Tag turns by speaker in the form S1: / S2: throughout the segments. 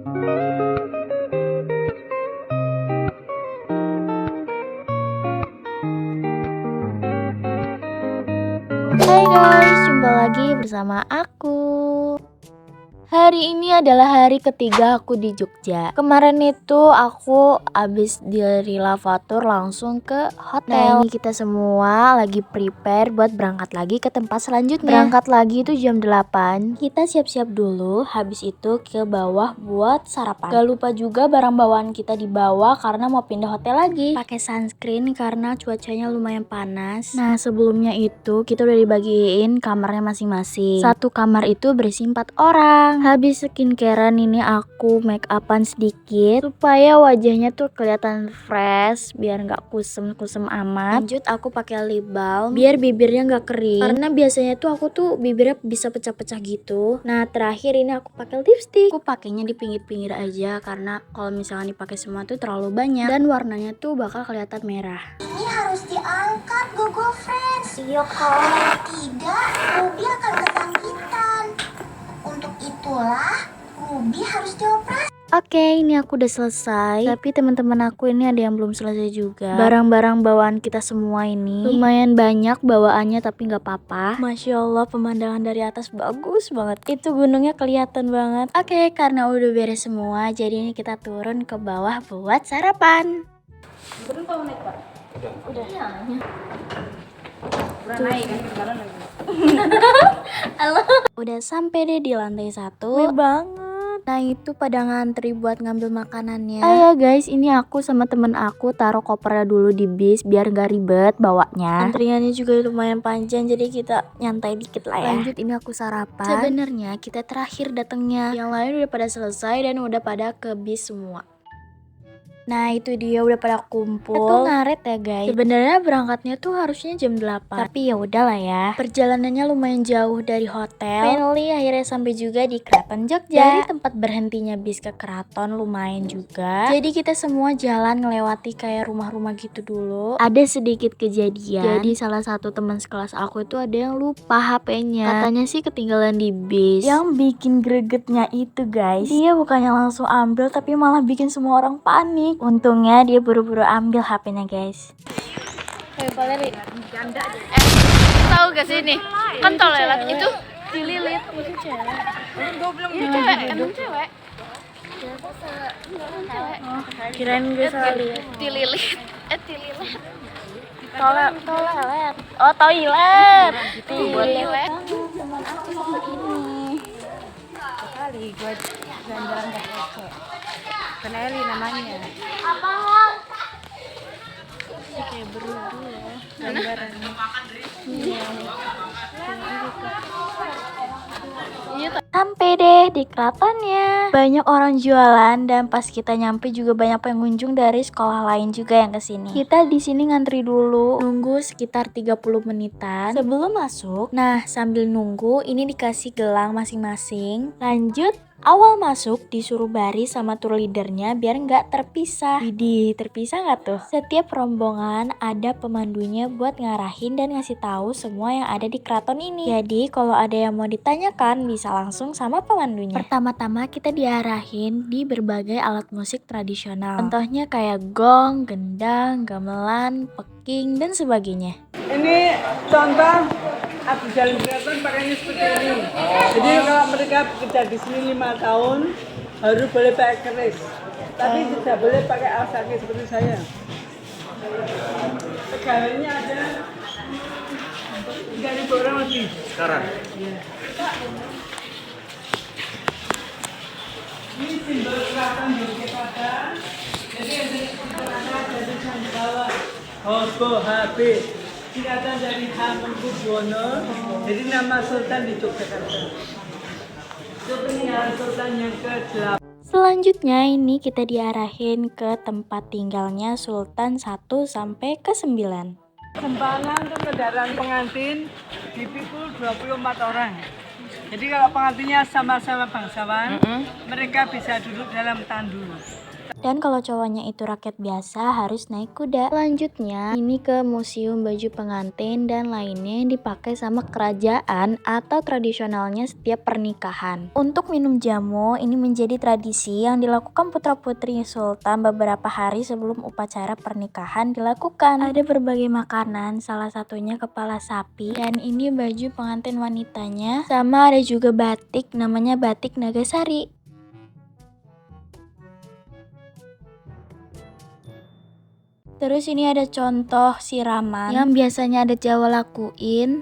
S1: Hai guys, jumpa lagi bersama aku. Hari ini adalah hari ketiga aku di Jogja. Kemarin itu aku abis dari Lavatur langsung ke hotel. Nah ini kita semua lagi prepare buat berangkat lagi ke tempat selanjutnya. Berangkat lagi itu jam 8. Kita siap-siap dulu, habis itu ke bawah buat sarapan. Gak lupa juga barang bawaan kita dibawa karena mau pindah hotel lagi. Pakai sunscreen karena cuacanya lumayan panas. Nah sebelumnya itu kita udah dibagiin kamarnya masing-masing. Satu kamar itu berisi 4 orang. Habis skincarean ini aku make upan sedikit supaya wajahnya tuh kelihatan fresh, biar nggak kusem-kusem amat. Lanjut aku pakai lip balm biar bibirnya nggak kering. Karena biasanya tuh aku tuh bibirnya bisa pecah-pecah gitu. Nah terakhir ini aku pakai lipstick. Aku pakainya di pinggir-pinggir aja karena kalau misalnya dipakai semua tuh terlalu banyak dan warnanya tuh bakal kelihatan merah.
S2: Ini harus diangkat, Google Friends. Iya, kalau tidak, Ruby akan kesakitan. Untuk itulah, Ruby harus dioperasi.
S1: Oke, ini aku udah selesai. Tapi teman-teman aku ini ada yang belum selesai juga. Barang-barang bawaan kita semua ini lumayan banyak bawaannya, tapi nggak apa-apa. Masya Allah, pemandangan dari atas bagus banget. Itu gunungnya kelihatan banget. Oke, karena udah beres semua, jadi ini kita turun ke bawah buat sarapan.
S3: Belum tahu naik Pak?
S1: Udah.
S3: Udah naik kan sekarang lagi.
S1: Udah sampai deh di lantai 1. Wih banget. Nah itu pada ngantri buat ngambil makanannya. Ayo guys, ini aku sama temen aku taruh kopernya dulu di bis biar gak ribet bawanya. Antriannya juga lumayan panjang, jadi kita nyantai dikit lah ya. Lanjut ini aku sarapan. Sebenarnya kita terakhir datangnya. Yang lain udah pada selesai dan udah pada ke bis semua. Nah itu dia udah pada kumpul. Itu ngaret ya guys. Sebenarnya berangkatnya tuh harusnya jam 8. Tapi ya udahlah ya. Perjalanannya lumayan jauh dari hotel. Finally akhirnya sampai juga di Keraton Jogja. Dari tempat berhentinya bis ke keraton lumayan juga. Jadi kita semua jalan ngelewati kayak rumah-rumah gitu dulu. Ada sedikit kejadian. Jadi salah satu teman sekelas aku itu ada yang lupa HP-nya. Katanya sih ketinggalan di bis. Yang bikin gregetnya itu guys, dia bukannya langsung ambil tapi malah bikin semua orang panik. Untungnya dia buru-buru ambil HP-nya guys.
S3: Valeri, tahu gak sih ini? Kan toilet itu dililit. Itu cewek. Gue belum cewek, emang cewek.
S1: Kirain gue salah lihat.
S3: Dililit.
S1: Toilet. Oh, toilet.
S3: Toilet.
S1: Teman aku sama ini.
S3: Kali gue jalan-jalan gak kece. Kenali namanya.
S1: Apaan?
S3: Kayak berudu ya. Gambaran.
S1: Sampai deh di keratonnya. Banyak orang jualan dan pas kita nyampe juga banyak pengunjung dari sekolah lain juga yang kesini. Kita di sini ngantri dulu, nunggu sekitar 30 menitan sebelum masuk. Nah sambil nunggu ini dikasih gelang masing-masing. Lanjut. Awal masuk disuruh baris sama tour leadernya biar nggak terpisah. Widih, terpisah nggak tuh? Setiap rombongan ada pemandunya buat ngarahin dan ngasih tahu semua yang ada di keraton ini. Jadi kalau ada yang mau ditanyakan bisa langsung sama pemandunya. Pertama-tama kita diarahin di berbagai alat musik tradisional. Contohnya kayak gong, gendang, gamelan, peking, dan sebagainya.
S4: Ini contoh abdi dalam keraton pakainya seperti ini. Jadi kalau mereka bekerja di sini 5 tahun baru boleh pakai keris, tapi tidak boleh pakai alas kaki seperti saya. Pegawainya ada 3.000 orang lebih sekarang. Ya. Ini simbol keraton Yogyakarta. Jadi ada tulisan di bawah Hobo Habib. Singkatan dari Hamengkubuwono, jadi nama Sultan di Yogyakarta. Itu peninggalan Sultan yang ke-8.
S1: Selanjutnya ini kita diarahin ke tempat tinggalnya Sultan 1 sampai ke 9.
S4: Sempangan untuk kendaraan pengantin dipikul 24 orang. Jadi kalau pengantinnya sama-sama bangsawan, mereka bisa duduk dalam tandu.
S1: Dan kalau cowoknya itu rakyat biasa harus naik kuda. Selanjutnya ini ke museum baju pengantin dan lainnya yang dipakai sama kerajaan atau tradisionalnya setiap pernikahan. Untuk minum jamu ini menjadi tradisi yang dilakukan putra-putri sultan beberapa hari sebelum upacara pernikahan dilakukan. Ada berbagai makanan, salah satunya kepala sapi, dan ini baju pengantin wanitanya. Sama ada juga batik, namanya batik Nagasari. Terus ini ada contoh siraman yang biasanya ada Jawa lakuin.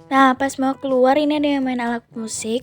S1: Nah, pas mau keluar ini ada yang main alat musik.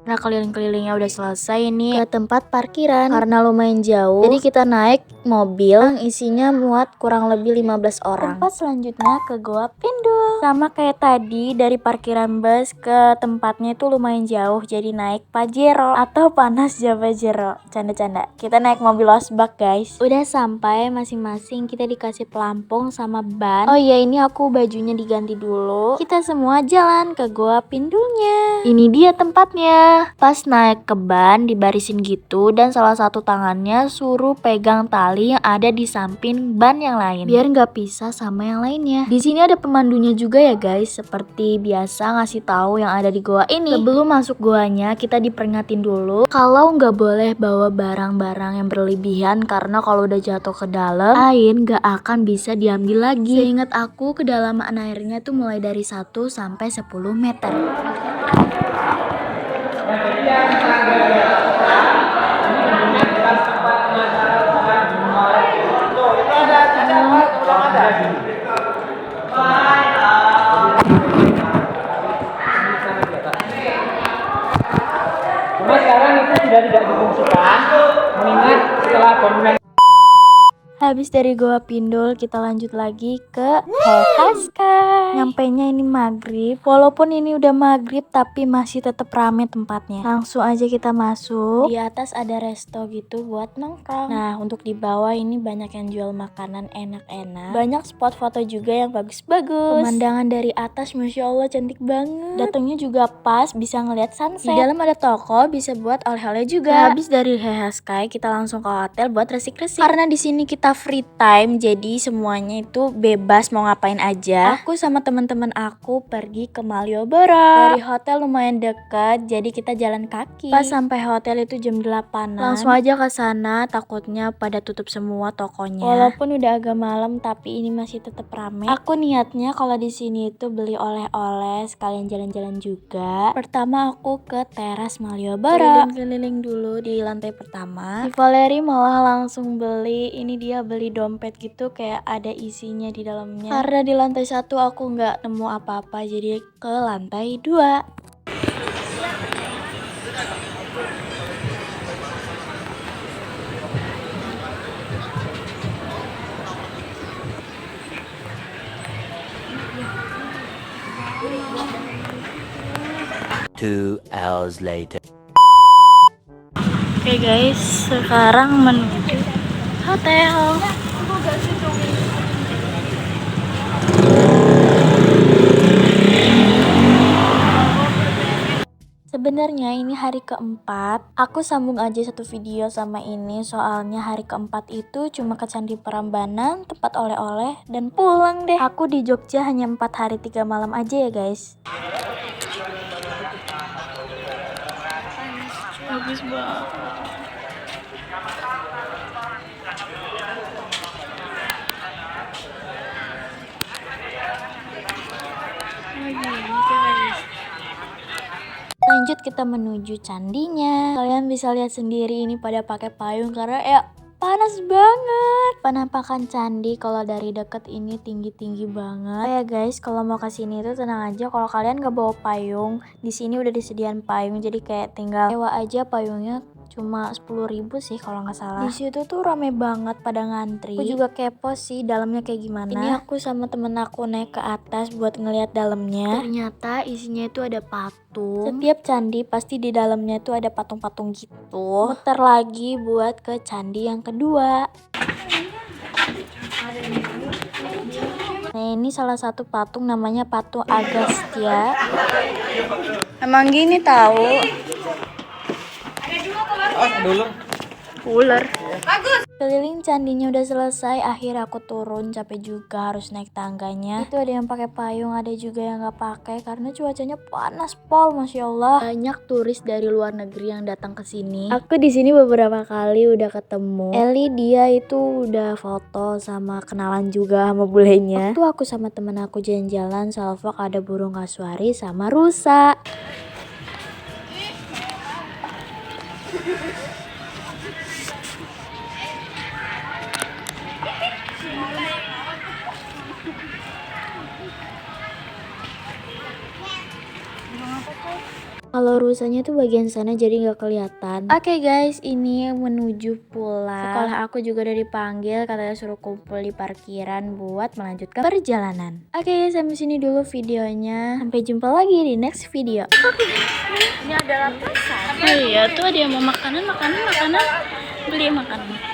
S1: Nah, keliling-kelilingnya udah selesai ini ke tempat parkiran karena lumayan jauh. Jadi kita naik mobil yang isinya muat kurang lebih 15 orang. Tempat selanjutnya ke Goa Pindul. Sama kayak tadi dari parkiran bus ke tempatnya itu lumayan jauh. Jadi naik Pajero atau Panas Java Jero. Canda-canda. Kita naik mobil losbak guys. Udah sampai masing-masing kita dikasih pelampung sama ban. Oh iya ini aku bajunya diganti dulu. Kita semua jalan ke Goa Pindulnya. Ini dia tempatnya. Pas naik ke ban dibarisin gitu dan salah satu tangannya suruh pegang tali yang ada di samping ban yang lain biar nggak pisah sama yang lainnya. Di sini ada pemandunya juga ya guys, seperti biasa ngasih tahu yang ada di goa ini. Sebelum masuk goanya kita diperingatin dulu kalau nggak boleh bawa barang-barang yang berlebihan karena kalau udah jatuh ke dalam air nggak akan bisa diambil lagi. Seingat aku kedalaman airnya tuh mulai dari 1 sampai 10 meter.
S4: Cuma sekarang itu sudah tidak difungsikan, mengingat setelah bangunan.
S1: Habis dari Goa Pindul kita lanjut lagi ke Hehaskai. Nyampainya ini maghrib. Walaupun ini udah maghrib tapi masih tetap rame tempatnya. Langsung aja kita masuk. Di atas ada resto gitu buat nongkrong. Nah untuk di bawah ini banyak yang jual makanan enak-enak. Banyak spot foto juga yang bagus-bagus. Pemandangan dari atas Masya Allah cantik banget. Datangnya juga pas bisa ngeliat sunset. Di dalam ada toko bisa buat oleh-oleh juga. Nah, habis dari Hehaskai kita langsung ke hotel buat resik-resik. Karena di sini kita free time jadi semuanya itu bebas mau ngapain aja. Aku sama teman-teman aku pergi ke Malioboro. Dari hotel lumayan dekat jadi kita jalan kaki. Pas sampai hotel itu jam 8-an. Langsung aja ke sana takutnya pada tutup semua tokonya. Walaupun udah agak malam tapi ini masih tetap rame. Aku niatnya kalau di sini itu beli oleh-oleh sekalian jalan-jalan juga. Pertama aku ke teras Malioboro. Keliling-keliling dulu di lantai pertama. Si Valeri malah langsung beli ini dia beli dompet gitu kayak ada isinya di dalamnya. Karena di lantai 1 aku nggak nemu apa-apa jadi ke lantai 2.
S5: Two hours later.
S1: Oke guys, sekarang menuju hotel. Sebenarnya ini hari keempat. Aku sambung aja satu video sama ini soalnya hari keempat itu cuma ke Candi Prambanan, tempat oleh-oleh dan pulang deh. Aku di Jogja hanya 4 hari 3 malam aja ya guys. Bagus banget. Lanjut kita menuju candinya. Kalian bisa lihat sendiri ini pada pakai payung karena ya panas banget. Penampakan candi kalau dari deket ini tinggi-tinggi banget. Ya guys, kalau mau kesini itu tenang aja. Kalau kalian nggak bawa payung, di sini udah disediain payung. Jadi kayak tinggal sewa aja payungnya. cuma 10.000 sih kalau nggak salah. Di situ tuh rame banget pada ngantri. Aku juga kepo sih dalamnya kayak gimana. Ini aku sama temen aku naik ke atas buat ngeliat dalamnya. Ternyata isinya itu ada patung. Setiap candi pasti di dalamnya tuh ada patung-patung gitu. Muter lagi buat ke candi yang kedua. Nah, ini salah satu patung namanya patung Agastya.
S3: Emang gini tahu. Ular.
S1: Keliling candinya udah selesai, akhirnya aku turun, capek juga harus naik tangganya. Itu ada yang pakai payung, ada juga yang nggak pakai karena cuacanya panas pol, masya Allah. Banyak turis dari luar negeri yang datang ke sini. Aku di sini beberapa kali udah ketemu Eli, dia itu udah foto sama kenalan juga sama bulenya. Waktu aku sama temen aku jalan-jalan salvok, ada burung kasuari sama rusa. Kalau rusanya tuh bagian sana jadi nggak kelihatan. Oke guys, ini menuju pulang. Sekolah aku juga udah dipanggil, katanya suruh kumpul di parkiran buat melanjutkan perjalanan. Oke, sampai sini dulu videonya. Sampai jumpa lagi di next video.
S3: Ini adalah pasar. Oh iya, tuh ada yang mau makanan. Beli makanan.